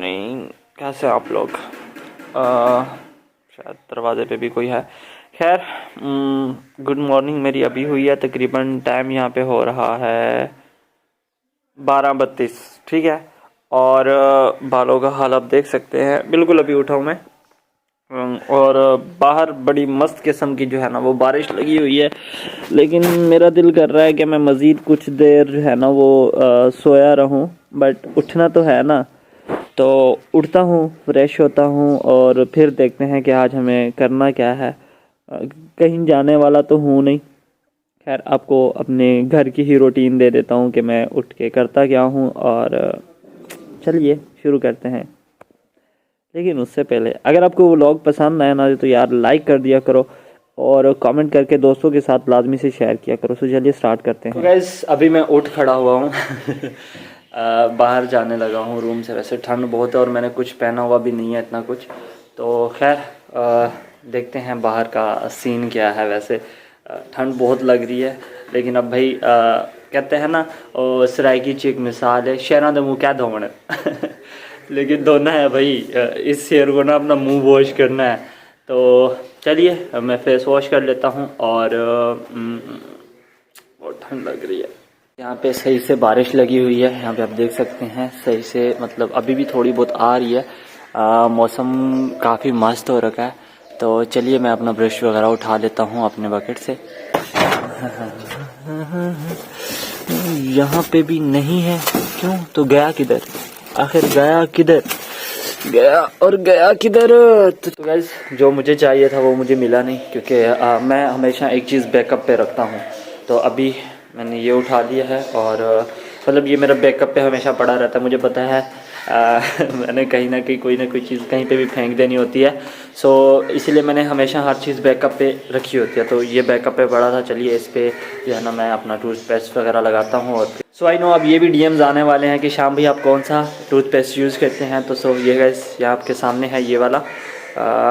Morning. कैसे आप लोग? शायद दरवाजे पे भी कोई है। खैर, गुड मॉर्निंग मेरी अभी हुई है। तकरीबन टाइम यहाँ पे हो रहा है 12:32, ठीक है। और बालों का हाल आप देख सकते हैं। बिल्कुल अभी उठा हूँ मैं। और बाहर बड़ी मस्त किस्म की जो है ना वो बारिश लगी हुई है। लेकिन मेरा दिल कर रहा है कि मैं मज़ीद कुछ देर जो है ना वो सोया रहूं, बट उठना तो है ना। तो उठता हूँ, फ्रेश होता हूँ और फिर देखते हैं कि आज हमें करना क्या है। कहीं जाने वाला तो हूँ नहीं। खैर, आपको अपने घर की ही रूटीन दे देता हूँ कि मैं उठ के करता क्या हूँ। और चलिए शुरू करते हैं। लेकिन उससे पहले अगर आपको वो व्लॉग पसंद आया ना तो यार लाइक कर दिया करो और कमेंट करके दोस्तों के साथ लाजमी से शेयर किया करो। तो चलिए स्टार्ट करते हैं। तो गाइस अभी मैं उठ खड़ा हुआ हूँ। बाहर जाने लगा हूँ रूम से। वैसे ठंड बहुत है और मैंने कुछ पहना हुआ भी नहीं है इतना कुछ। तो खैर देखते हैं बाहर का सीन क्या है। वैसे ठंड बहुत लग रही है, लेकिन अब भाई कहते हैं ना सराय की एक मिसाल है, शहरों का मुँह क्या धोना। लेकिन धोना है भाई, इस शेर को ना अपना मुंह वॉश करना है। तो चलिए मैं फेस वॉश कर लेता हूँ। और बहुत ठंड लग रही है। यहाँ पे सही से बारिश लगी हुई है। यहाँ पे आप देख सकते हैं सही से, मतलब अभी भी थोड़ी बहुत आ रही है। मौसम काफ़ी मस्त हो रखा है। तो चलिए मैं अपना ब्रश वगैरह उठा लेता हूँ अपने बकेट से। यहाँ पे भी नहीं है, क्यों? तो गया किधर? आखिर गया किधर? गया किधर? तो गाइस जो मुझे चाहिए था वो मुझे मिला नहीं, क्योंकि मैं हमेशा एक चीज़ बैकअप पे रखता हूँ। तो अभी मैंने ये उठा लिया है और मतलब ये मेरा बैकअप पे हमेशा पड़ा रहता है। मुझे पता है मैंने कहीं ना कहीं कोई ना कोई चीज़ कहीं पे भी फेंक देनी होती है। सो इसीलिए मैंने हमेशा हर चीज़ बैकअप पे रखी होती है। तो ये बैकअप पे पड़ा था। चलिए इस पर जो है ना मैं अपना टूथपेस्ट वगैरह लगाता हूँ। और सो आई नो अब ये भी डीएम्स आने वाले हैं कि शाम भाई आप कौन सा टूथपेस्ट यूज़ करते हैं। तो सो ये गाइस ये आपके सामने है ये वाला।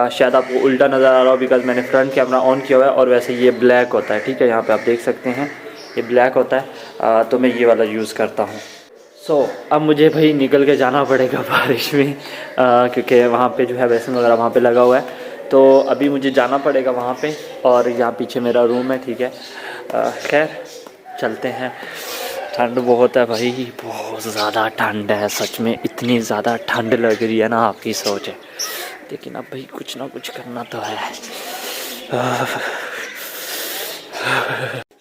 शायद आपको उल्टा नज़र आ रहा हो बिकॉज मैंने फ्रंट कैमरा ऑन किया हुआ है। और वैसे ये ब्लैक होता है, ठीक है। यहाँ पे आप देख सकते हैं ये ब्लैक होता है। तो मैं ये वाला यूज़ करता हूँ। सो अब मुझे भाई निकल के जाना पड़ेगा बारिश में, क्योंकि वहाँ पे जो है बेसिन वगैरह वहाँ पे लगा हुआ है। तो अभी मुझे जाना पड़ेगा वहाँ पे। और यहाँ पीछे मेरा रूम है, ठीक है। खैर चलते हैं। ठंड बहुत है भाई, बहुत ज़्यादा ठंड है सच में। इतनी ज़्यादा ठंड लग रही है ना, आपकी सोच है। लेकिन अब भाई कुछ ना कुछ करना तो है।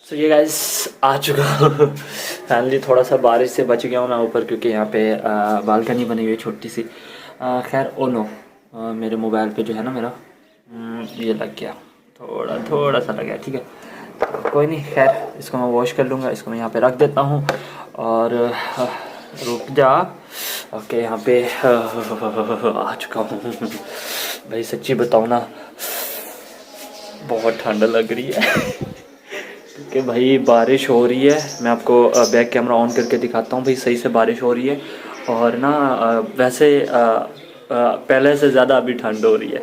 सो ये गाइस आ चुका हूँ फाइनली। थोड़ा सा बारिश से बच गया हूँ मैं ऊपर, क्योंकि यहाँ पे बालकनी बनी हुई है छोटी सी। खैर ओ नो, मेरे मोबाइल पे जो है ना मेरा ये लग गया, थोड़ा सा लग गया, ठीक है। तो कोई नहीं, खैर इसको मैं वॉश कर लूँगा। इसको मैं यहाँ पे रख देता हूँ। और रुक जा। ओके यहाँ पे आ चुका हूँ भाई। सच्ची बताऊँ ना, बहुत ठंड लग रही है कि भाई बारिश हो रही है। मैं आपको बैक कैमरा ऑन करके दिखाता हूँ भाई। सही से बारिश हो रही है। और ना वैसे पहले से ज़्यादा अभी ठंड हो रही है।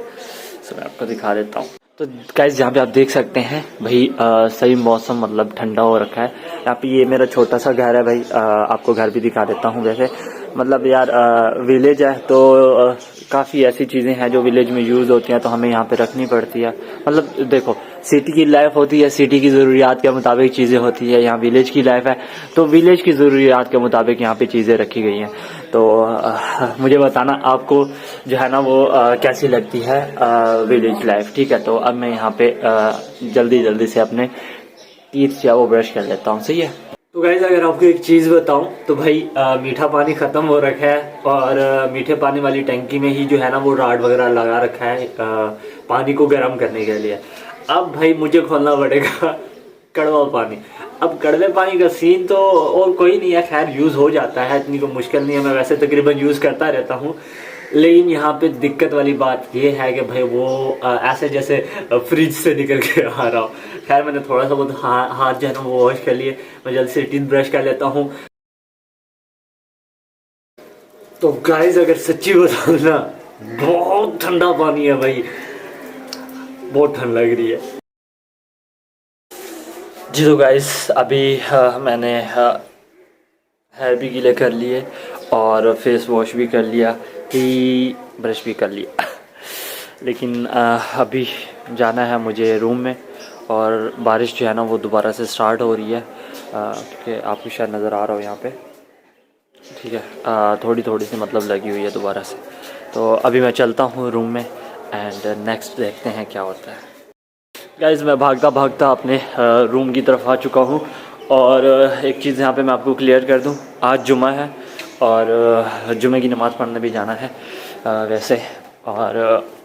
सो मैं आपको दिखा देता हूँ। तो गाइस यहाँ पे आप देख सकते हैं भाई सही मौसम, मतलब ठंडा हो रखा है। यहाँ पे ये मेरा छोटा सा घर है भाई। आपको घर भी दिखा देता हूँ। वैसे मतलब यार विलेज है तो काफ़ी ऐसी चीज़ें हैं जो विलेज में यूज़ होती हैं, तो हमें यहाँ पे रखनी पड़ती है। मतलब देखो, सिटी की लाइफ होती है, सिटी की ज़रूरियात के मुताबिक चीज़ें होती है। यहाँ विलेज की लाइफ है तो विलेज की ज़रूरियात के मुताबिक यहाँ पे चीज़ें रखी गई हैं। तो मुझे बताना आपको जो है ना वो कैसी लगती है विलेज लाइफ, ठीक है। तो अब मैं यहाँ पे जल्दी से अपने टीथ जो है वो ब्रश कर लेता हूँ, सही है। तो गाइस अगर आपको एक चीज़ बताऊं तो भाई मीठा पानी ख़त्म हो रखा है। और मीठे पानी वाली टंकी में ही जो है ना वो राड वगैरह लगा रखा है पानी को गर्म करने के लिए। अब भाई मुझे खोलना पड़ेगा कड़वा पानी। अब कड़वे पानी का सीन तो और कोई नहीं है, खैर यूज़ हो जाता है, इतनी कोई मुश्किल नहीं है। मैं वैसे तकरीबन यूज़ करता रहता हूँ। लेकिन यहाँ पे दिक्कत वाली बात ये है कि भाई वो ऐसे जैसे फ्रिज से निकल के आ रहा हो। खैर मैंने थोड़ा सा बहुत हाथ जो है ना वो वॉश कर लिए। मैं जल्दी से टीथ ब्रश कर लेता हूँ। तो गाइस अगर सच्ची बताऊँ ना, बहुत ठंडा पानी है भाई, बहुत ठंड लग रही है जी। तो गाइस अभी मैंने हेयर भी गीले कर लिए और फेस वॉश भी कर लिया, ही ब्रश भी कर लिया। लेकिन अभी जाना है मुझे रूम में, और बारिश जो है ना वो दोबारा से स्टार्ट हो रही है, क्योंकि आपको शायद नज़र आ रहा हो यहाँ पे, ठीक है। थोड़ी थोड़ी सी मतलब लगी हुई है दोबारा से। तो अभी मैं चलता हूँ रूम में एंड नेक्स्ट देखते हैं क्या होता है। गाइस मैं भागता भागता अपने रूम की तरफ आ चुका हूँ, और एक चीज़ यहाँ पे मैं आपको क्लियर कर दूँ, आज जुमा है और जुमे की नमाज़ पढ़ने भी जाना है वैसे। और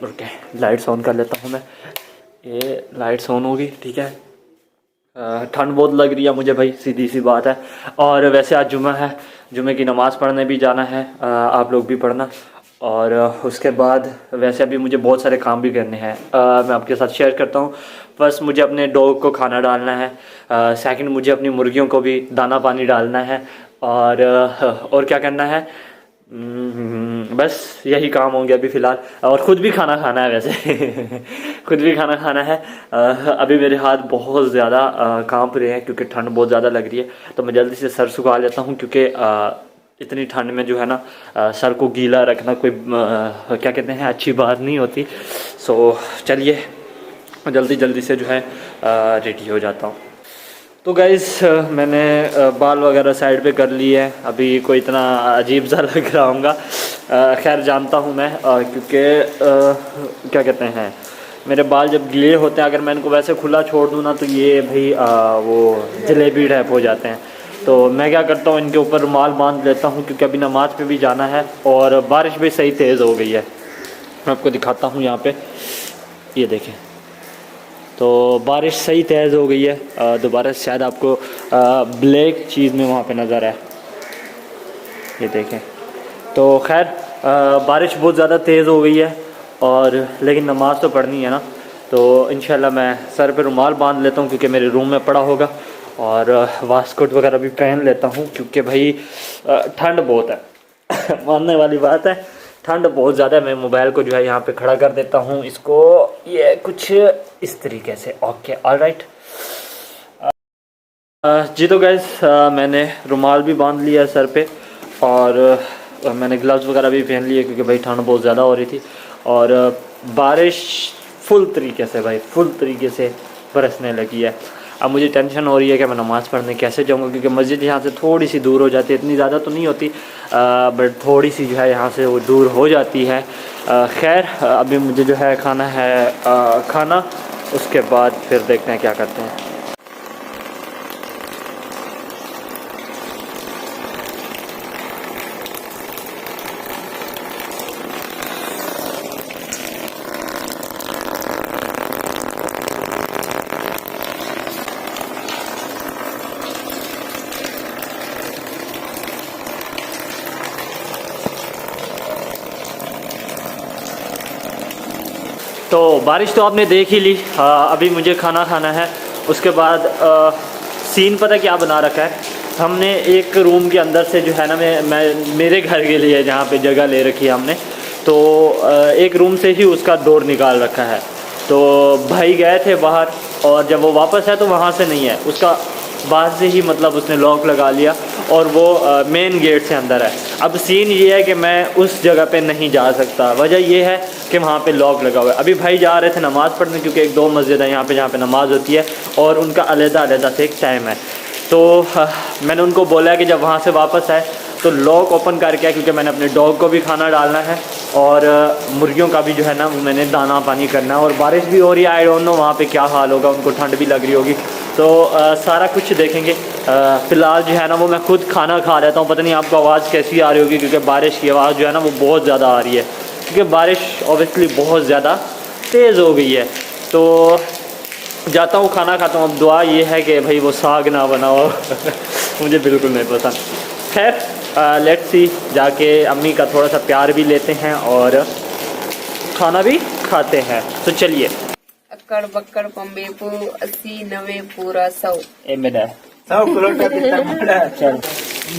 रुके, लाइट्स ऑन कर लेता हूँ मैं, ये लाइट्स ऑन होगी, ठीक है। ठंड बहुत लग रही है मुझे भाई, सीधी सी बात है। और वैसे आज जुमा है, जुमे की नमाज़ पढ़ने भी जाना है, आप लोग भी पढ़ना। और उसके बाद वैसे अभी मुझे बहुत सारे काम भी करने हैं, मैं आपके साथ शेयर करता हूँ। फर्स्ट मुझे अपने डॉग को खाना डालना है, सेकंड मुझे अपनी मुर्गियों को भी दाना पानी डालना है, और क्या करना है, बस यही काम होंगे अभी फ़िलहाल। और ख़ुद भी खाना खाना है वैसे। खुद भी खाना खाना है। अभी मेरे हाथ बहुत ज़्यादा कांप रहे हैं क्योंकि ठंड बहुत ज़्यादा लग रही है, तो मैं जल्दी से सर सुखा लेता हूँ, क्योंकि इतनी ठंड में जो है ना सर को गीला रखना कोई क्या कहते हैं अच्छी बात नहीं होती। सो चलिए जल्दी जल्दी से जो है रेडी हो जाता हूँ। तो गाइज़ मैंने बाल वगैरह साइड पे कर लिए हैं, अभी कोई इतना अजीब सा लग रहा होगा, खैर जानता हूँ मैं, क्योंकि क्या कहते हैं मेरे बाल जब गीले होते हैं, अगर मैं इनको वैसे खुला छोड़ दूँ ना तो ये भाई वो जलेबी टाइप हो जाते हैं। तो मैं क्या करता हूँ, इनके ऊपर रुमाल बांध लेता हूँ, क्योंकि अभी नमाज़ पे भी जाना है और बारिश भी सही तेज़ हो गई है। मैं आपको दिखाता हूँ यहाँ पे, ये देखें, तो बारिश सही तेज़ हो गई है। दोबारा शायद आपको ब्लैक चीज़ में वहाँ पे नज़र है, ये देखें। तो खैर बारिश बहुत ज़्यादा तेज़ हो गई है, और लेकिन नमाज़ तो पढ़नी है ना, तो इंशाल्लाह मैं सर पे रुमाल बांध लेता हूँ, क्योंकि मेरे रूम में पड़ा होगा। और वास्कोट वगैरह भी पहन लेता हूँ, क्योंकि भाई ठंड बहुत है। मानने वाली बात है, ठंड बहुत ज़्यादा है। मैं मोबाइल को जो है यहाँ पे खड़ा कर देता हूँ, इसको ये कुछ इस तरीके से, ओके ऑलराइट। जी तो गैस मैंने रुमाल भी बांध लिया सर पे, और मैंने ग्लव्स वगैरह भी पहन लिए, क्योंकि भाई ठंड बहुत ज़्यादा हो रही थी। और बारिश फुल तरीके से भाई फुल तरीके से बरसने लगी है। अब मुझे टेंशन हो रही है कि मैं नमाज़ पढ़ने कैसे जाऊंगा, क्योंकि मस्जिद यहाँ से थोड़ी सी दूर हो जाती है, इतनी ज़्यादा तो नहीं होती, बट थोड़ी सी जो है यहाँ से वो दूर हो जाती है। खैर अभी मुझे जो है खाना है खाना, उसके बाद फिर देखते हैं क्या करते हैं। तो बारिश तो आपने देख ही ली, अभी मुझे खाना खाना है। उसके बाद सीन पता क्या बना रखा है हमने, एक रूम के अंदर से जो है ना, मैं मेरे घर के लिए जहाँ पे जगह ले रखी है हमने, तो एक रूम से ही उसका डोर निकाल रखा है। तो भाई गए थे बाहर, और जब वो वापस आए तो वहाँ से नहीं है, उसका बाहर से ही मतलब उसने लॉक लगा लिया, और वो मेन गेट से अंदर है। अब सीन ये है कि मैं उस जगह पे नहीं जा सकता, वजह ये है कि वहाँ पे लॉक लगा हुआ है। अभी भाई जा रहे थे नमाज़ पढ़ने, क्योंकि एक दो मस्जिद है यहाँ पे जहाँ पे नमाज़ होती है, और उनका अलग-अलग से एक टाइम है। तो मैंने उनको बोला कि जब वहाँ से वापस आए तो लॉक ओपन करके आए, क्योंकि मैंने अपने डॉग को भी खाना डालना है, और मुर्गियों का भी जो है ना मैंने दाना पानी करना है। और बारिश भी हो रही है, आई डोंट नो वहाँ पे क्या हाल होगा, उनको ठंड भी लग रही होगी, तो सारा कुछ देखेंगे। फ़िलहाल जो है ना वो मैं खुद खाना खा लेता हूँ। पता नहीं आपको आवाज़ कैसी आ रही होगी, क्योंकि बारिश की आवाज़ जो है ना वो बहुत ज़्यादा आ रही है, क्योंकि बारिश ऑब्वियसली बहुत ज़्यादा तेज़ हो गई है। तो जाता हूँ खाना खाता हूँ। अब दुआ ये है कि भाई वो साग ना बनाओ। मुझे बिल्कुल नहीं पसंद। खैर लेट्स सी, जाके अम्मी का थोड़ा सा प्यार भी लेते हैं और खाना भी खाते हैं। तो चलिए। अक्कड़ बक्कड़ पंबे पो 80 90 पूरा 100 चल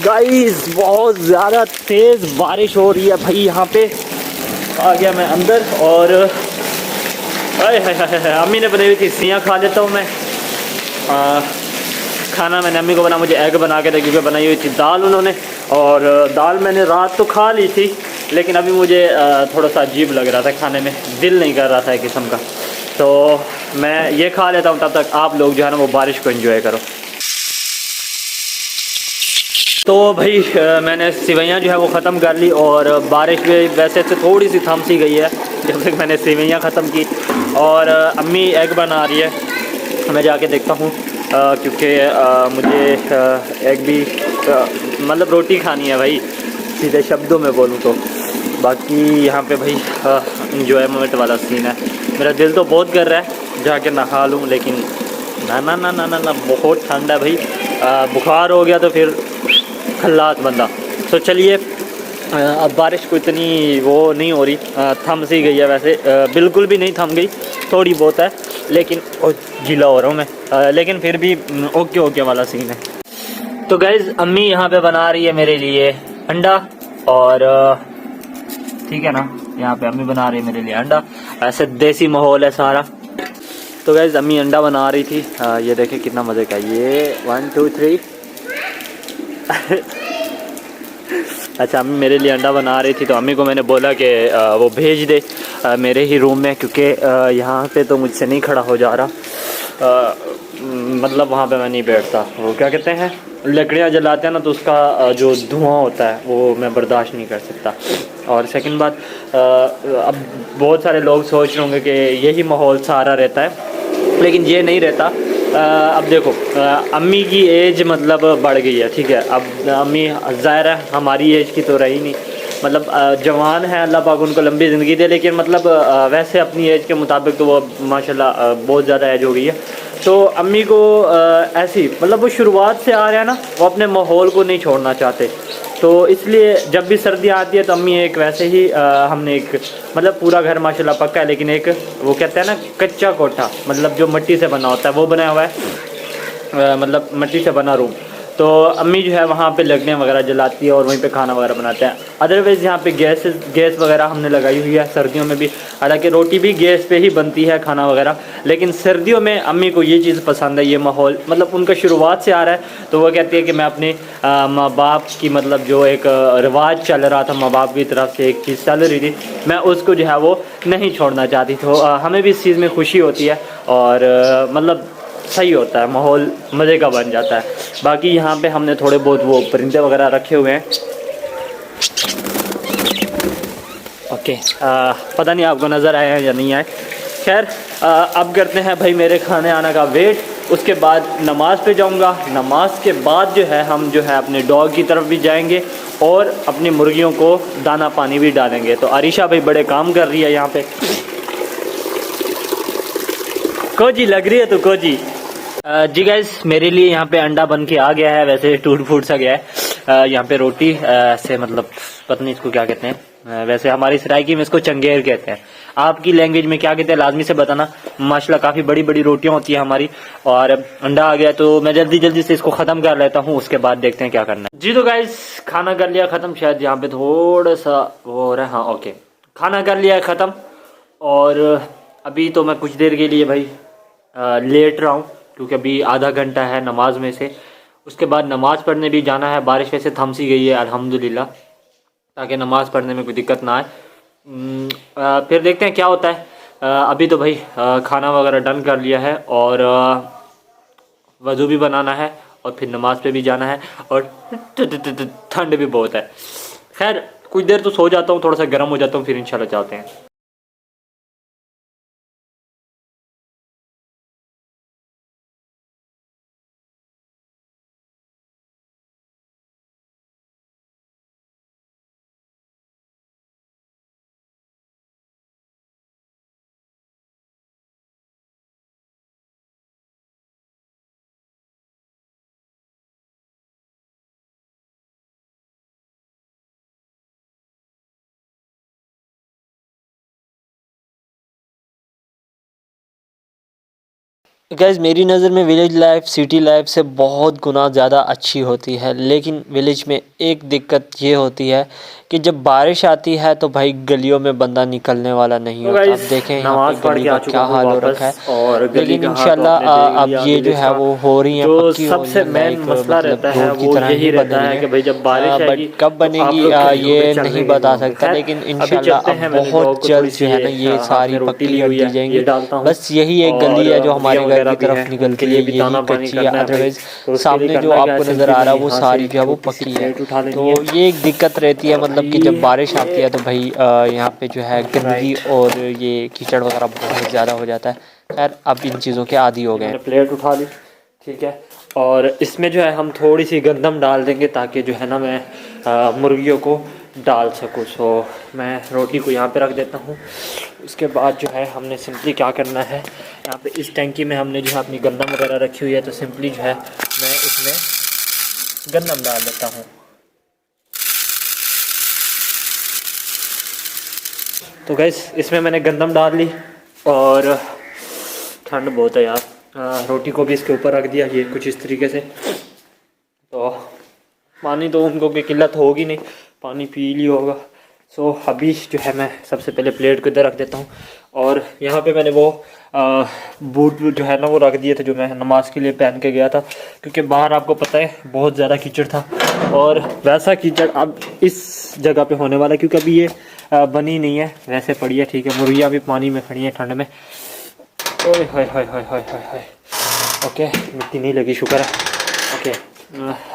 गाइस, बहुत ज़्यादा तेज़ बारिश हो रही है भाई। यहाँ पे आ गया मैं अंदर, और अम्मी ने बनाई हुई थी सियाँ खा लेता हूँ मैं। खाना मैंने अम्मी को बना, मुझे एग बना के दे क्योंकि बनाई हुई थी दाल उन्होंने, और दाल मैंने रात तो खा ली थी, लेकिन अभी मुझे थोड़ा सा अजीब लग रहा था खाने में, दिल नहीं कर रहा था एक किस्म का, तो मैं ये खा लेता हूँ। तब तक आप लोग जो है ना वो बारिश को एंजॉय करो। तो भाई मैंने सेवइयाँ जो है वो ख़त्म कर ली, और बारिश में वैसे तो थोड़ी सी थम सी गई है जब तक मैंने सेवइयाँ ख़त्म की, और अम्मी एग बना रही है, मैं जाके देखता हूँ क्योंकि मुझे एग भी मतलब रोटी खानी है भाई, सीधे शब्दों में बोलूँ तो। बाकी यहाँ पे भाई इंजॉयमेंट वाला सीन है। मेरा दिल तो बहुत कर रहा है जाके नहा लूँ, लेकिन ना ना ना ना ना ना बहुत ठंड है भाई, बुखार हो गया तो फिर खल्लास बंदा। तो चलिए अब बारिश को इतनी वो नहीं हो रही, थम सी गई है वैसे, बिल्कुल भी नहीं थम गई, थोड़ी बहुत है, लेकिन गीला हो रहा हूँ मैं, लेकिन फिर भी ओके ओके वाला सीन है। तो गाइज़ अम्मी यहाँ पे बना रही है मेरे लिए अंडा, और ठीक है ना, यहाँ पे अम्मी बना रही है मेरे लिए अंडा, ऐसे देसी माहौल है सारा। तो गाइज़ अम्मी अंडा बना रही थी, ये देखे कितना मज़े का, ये 1 2 3 अच्छा अम्मी मेरे लिए अंडा बना रही थी, तो अम्मी को मैंने बोला कि वो भेज दे मेरे ही रूम में, क्योंकि यहाँ पे तो मुझसे नहीं खड़ा हो जा रहा, मतलब वहाँ पे मैं नहीं बैठता, वो क्या कहते हैं लकड़ियाँ जलाते हैं ना, तो उसका जो धुआं होता है वो मैं बर्दाश्त नहीं कर सकता। और सेकंड बात, अब बहुत सारे लोग सोच रहे होंगे कि यही माहौल सारा रहता है, लेकिन ये नहीं रहता। अब देखो अम्मी की एज मतलब बढ़ गई है, ठीक है, अब अम्मी ज़ाहिर है हमारी एज की तो रही नहीं, मतलब जवान है, अल्लाह पाक उनको लंबी ज़िंदगी दे, लेकिन मतलब वैसे अपनी एज के मुताबिक तो वो माशाल्लाह बहुत ज़्यादा एज हो गई है। तो अम्मी को ऐसी मतलब वो शुरुआत से आ रहा है ना, वो अपने माहौल को नहीं छोड़ना चाहते, तो इसलिए जब भी सर्दियाँ आती है तो अम्मी एक वैसे ही हमने एक मतलब पूरा घर माशाल्लाह पक्का है, लेकिन एक वो कहते हैं ना कच्चा कोठा, मतलब जो मिट्टी से बना होता है वो बनाया हुआ है, मतलब मिट्टी से बना रूम। तो अम्मी जो है वहाँ पे लकड़ियाँ वगैरह जलाती है और वहीं पे खाना वगैरह बनाते हैं। अदरवाइज़ यहाँ पे गैस वगैरह हमने लगाई हुई है सर्दियों में भी, हालांकि रोटी भी गैस पे ही बनती है खाना वगैरह, लेकिन सर्दियों में अम्मी को ये चीज़ पसंद है, ये माहौल मतलब उनका शुरुआत से आ रहा है। तो वो कहती है कि मैं अपने माँ बाप की मतलब जो एक रिवाज चल रहा था, माँ बाप की तरफ से एक चीज़ चल रही थी, मैं उसको जो है वो नहीं छोड़ना चाहती। तो हमें भी इस चीज़ में खुशी होती है, और मतलब सही होता है, माहौल मज़े का बन जाता है। बाकी यहाँ पे हमने थोड़े बहुत वो परिंदे वगैरह रखे हुए हैं, ओके, पता नहीं आपको नज़र आया है या नहीं आए। खैर अब करते हैं भाई मेरे खाने आने का वेट, उसके बाद नमाज़ पे जाऊँगा, नमाज के बाद जो है हम जो है अपने डॉग की तरफ भी जाएंगे और अपनी मुर्गियों को दाना पानी भी डालेंगे। तो आरिशा भाई बड़े काम कर रही है यहाँ पे, कोजी लग रही है तो कोजी। जी गाइस मेरे लिए यहाँ पे अंडा बन के आ गया है, वैसे टूट फूट सा गया है। यहाँ पे रोटी से मतलब पता नहीं इसको क्या कहते हैं, वैसे हमारी सराइकी में इसको चंगेर कहते हैं, आपकी लैंग्वेज में क्या कहते हैं लाजमी से बताना। माशाल्लाह काफ़ी बड़ी बड़ी रोटियाँ होती है हमारी, और अंडा आ गया तो मैं जल्दी जल्दी से इसको ख़त्म कर लेता हूँ, उसके बाद देखते हैं क्या करना है। जी तो गाइस खाना कर लिया ख़त्म, शायद यहाँ पे थोड़ा सा वो हो रहा है, हाँ ओके, खाना कर लिया है ख़त्म, और अभी तो मैं कुछ देर के लिए भाई लेट रहा हूँ, क्योंकि अभी आधा घंटा है नमाज में से, उसके बाद नमाज़ पढ़ने भी जाना है। बारिश वैसे थम सी गई है अल्हम्दुलिल्लाह, ताकि नमाज़ पढ़ने में कोई दिक्कत ना आए। फिर देखते हैं क्या होता है। अभी तो भाई खाना वगैरह डन कर लिया है, और वज़ू भी बनाना है, और फिर नमाज पे भी जाना है, और ठंड भी बहुत है। खैर कुछ देर तो सो जाता हूँ, थोड़ा सा गर्म हो जाता हूँ, फिर इंशाल्लाह चलते हैं। गैस मेरी नज़र में विलेज लाइफ सिटी लाइफ से बहुत गुना ज़्यादा अच्छी होती है, लेकिन विलेज में एक दिक्कत ये होती है कि जब बारिश आती है तो भाई गलियों में बंदा निकलने वाला नहीं तो होता। guys, अब देखें यहाँ नमाज पे पढ़ गली के का आ चुका क्या हूँ हाल हो वापस रखा है, और गली लेकिन का हाल तो इंशाल्लाह आपने देख अब लिया ये जो है इसका। वो हो रही है, जो पक्की हो रही सबसे है, मेन लाइक मसला मतलब रहता है रोड की वो तरह यही ही बन रहता रही है है। कि भाई जब बारिश आएगी बट कब तो आप बनेगी लोग गलियों ये पे चलने नहीं के लिए बता होंगे। सकता, खैर, लेकिन अभी इंशाल्लाह चलते अब हैं। मैंने बहुत डॉग को जल्द थोड़ी जो सी है ना ये हाथ सारी में रोटी पक्की ली कर हुई दी है, जाएंगी। ये डालता हूँ। बस यही एक और गली है जो मुर्गियाँ हमारे घर वगैरह की भी तरफ हैं, निकलती उनके है, लिए भी यही दाना पानी कच्ची है। करना है भाई। अदरवाइज तो उसके लिए सामने जो करना क्या है, आपको नज़र सिंपली आ रहा है मैंने वो यहाँ सारी से जो है वो छोटी सी पक्की है। प्लेट उठा लेनी तो है। ये एक दिक्कत रहती है, मतलब कि जब बारिश आती है तो भाई यहाँ पे जो है गंदगी और ये कीचड़ वगैरह बहुत ज़्यादा हो जाता है। खैर अब इन चीज़ों के आदी हो गए मैंने हैं। प्लेट उठा ली, ठीक है। और इसमें जो है हम थोड़ी सी गंदम डाल देंगे ताकि जो है ना मैं मुर्गियों को डाल सकूँ। सो मैं रोटी को यहाँ पे रख देता हूँ। उसके बाद जो है हमने सिंपली क्या करना है, यहाँ पे इस टैंकी में हमने जो है अपनी गंदम वगैरह रखी हुई है, तो सिंपली जो है मैं इसमें गंदम डाल देता हूँ। तो गैस इसमें मैंने गंदम डाल ली और ठंड बहुत है यार। रोटी को भी इसके ऊपर रख दिया, ये कुछ इस तरीके से। तो पानी तो उनको की किल्लत होगी नहीं, पानी पी लिया होगा। सो अभी जो है मैं सबसे पहले प्लेट को इधर रख देता हूँ। और यहाँ पे मैंने वो बूट जो है ना वो रख दिए थे जो मैं नमाज के लिए पहन के गया था, क्योंकि बाहर आपको पता है बहुत ज़्यादा कीचड़ था। और वैसा कीचड़ अब इस जगह पे होने वाला है, क्योंकि अभी ये बनी नहीं है, वैसे पड़ी है, ठीक है। मुर्गियाँ भी पानी में खड़ी हैं ठंड में। ओए हाय हाय हाय हाय हाय हाय। ओके, मिट्टी नहीं लगी, शुक्र है। ओके,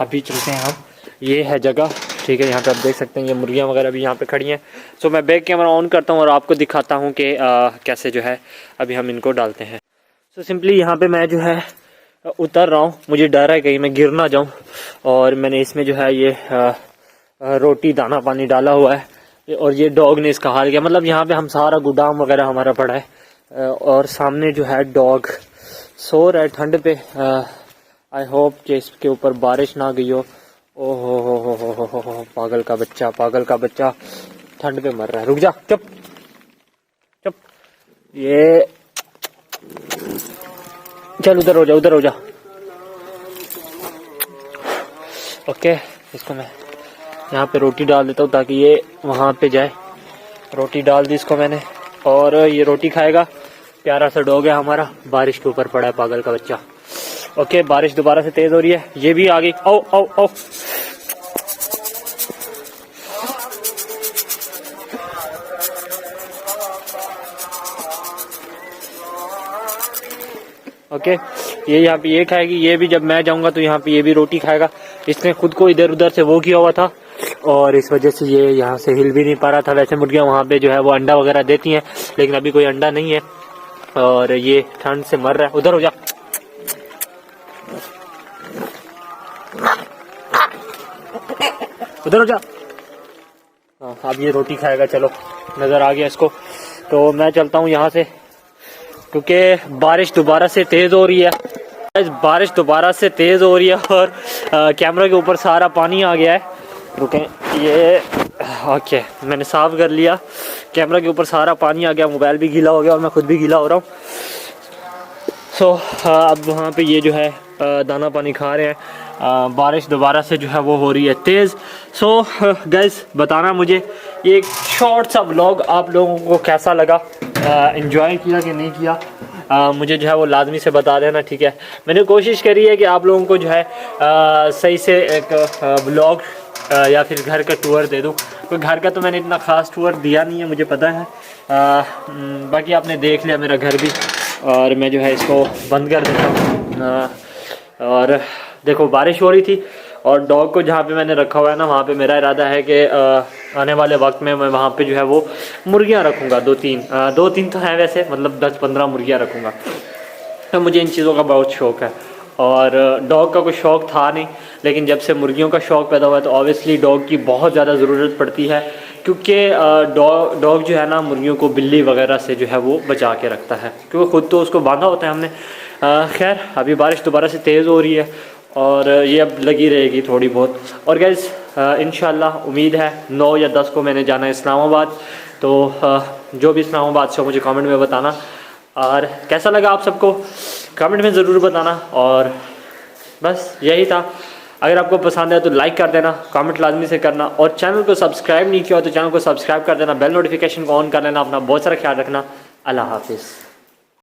अभी चलते हैं हम। ये है जगह, ठीक है। यहाँ पे आप देख सकते हैं ये मुर्गियाँ वगैरह भी यहाँ पे खड़ी हैं। सो मैं बैक कैमरा ऑन करता हूँ और आपको दिखाता हूँ कि कैसे जो है अभी हम इनको डालते हैं। सो सिंपली यहाँ पे मैं जो है उतर रहा हूँ, मुझे डर है कहीं मैं गिर ना जाऊँ। और मैंने इसमें जो है ये रोटी दाना पानी डाला हुआ है और ये डॉग ने इसका हाल किया। मतलब यहाँ पे हम सारा गोदाम वगैरह हमारा पड़ा है और सामने जो है डॉग सो रहा है ठंड पे। आई होप कि इसके ऊपर बारिश ना गई हो। ओ हो, पागल का बच्चा, पागल का बच्चा ठंड पे मर रहा है। रुक जा, चुप चुप। ये चल उधर हो जा, उधर हो जा। ओके, इसको मैं यहाँ पे रोटी डाल देता हूँ ताकि ये वहाँ पे जाए। रोटी डाल दी इसको मैंने और ये रोटी खाएगा। प्यारा सा डॉग है हमारा, बारिश के ऊपर पड़ा है पागल का बच्चा। ओके, बारिश दोबारा से तेज हो रही है, ये भी आ गई। आओ आओ आओ। ओके, ये यहाँ पे ये खाएगी, ये भी जब मैं जाऊंगा तो यहाँ पे ये भी रोटी खाएगा। इसने खुद को इधर उधर से वो किया हुआ था और इस वजह से ये यहाँ से हिल भी नहीं पा रहा था। वैसे मुर्गियाँ वहाँ पे जो है वो अंडा वगैरह देती हैं, लेकिन अभी कोई अंडा नहीं है और ये ठंड से मर रहा है। उधर हो जा, उधर हो जा। हाँ, अब ये रोटी खाएगा। चलो, नजर आ गया इसको। तो मैं चलता हूँ यहाँ से, क्योंकि बारिश दोबारा से तेज हो रही है। बारिश दोबारा से तेज हो रही है और कैमरा के ऊपर सारा पानी आ गया है। रुकें, ये ओके, मैंने साफ कर लिया। कैमरा के ऊपर सारा पानी आ गया, मोबाइल भी गीला हो गया और मैं खुद भी गीला हो रहा हूँ। सो अब वहाँ पे ये जो है दाना पानी खा रहे हैं। बारिश दोबारा से जो है वो हो रही है तेज़। सो गाइस, बताना मुझे ये एक शॉर्ट सा व्लॉग आप लोगों को कैसा लगा, एंजॉय किया कि नहीं किया। मुझे जो है वो लाजमी से बता देना, ठीक है। मैंने कोशिश करी है कि आप लोगों को जो है सही से एक व्लॉग या फिर घर का टूर दे दूँ। कोई घर का तो मैंने इतना ख़ास टूर दिया नहीं है, मुझे पता है। बाकी आपने देख लिया मेरा घर भी। और मैं जो है इसको बंद कर देता हूँ। और देखो, बारिश हो रही थी और डॉग को जहाँ पे मैंने रखा हुआ है ना, वहाँ पे मेरा इरादा है कि आने वाले वक्त में मैं वहाँ पे जो है वो मुर्गियाँ रखूँगा। दो तीन तो हैं वैसे, मतलब 10-15 मुर्गियाँ रखूँगा। तो मुझे इन चीज़ों का बहुत शौक़ है और डॉग का कोई शौक़ था नहीं, लेकिन जब से मुर्गियों का शौक़ पैदा हुआ है तो ऑब्वियसली डॉग की बहुत ज़्यादा ज़रूरत पड़ती है, क्योंकि डॉग जो है ना मुर्गियों को बिल्ली वगैरह से जो है वो बचा के रखता है, क्योंकि ख़ुद तो उसको बांधा होता है हमने। खैर, अभी बारिश दोबारा से तेज़ हो रही है और ये अब लगी रहेगी थोड़ी बहुत। और गाइस, इंशाल्लाह उम्मीद है 9 या 10 को मैंने जाना है इस्लामाबाद। तो जो भी इस्लामाबाद से मुझे कमेंट में बताना, और कैसा लगा आप सबको कमेंट में ज़रूर बताना। और बस यही था, अगर आपको पसंद है तो लाइक कर देना, कमेंट लाजमी से करना, और चैनल को सब्सक्राइब नहीं किया हो तो चैनल को सब्सक्राइब कर देना, बेल नोटिफिकेशन को ऑन कर लेना। अपना बहुत सारा ख्याल रखना। अल्लाह हाफिज़।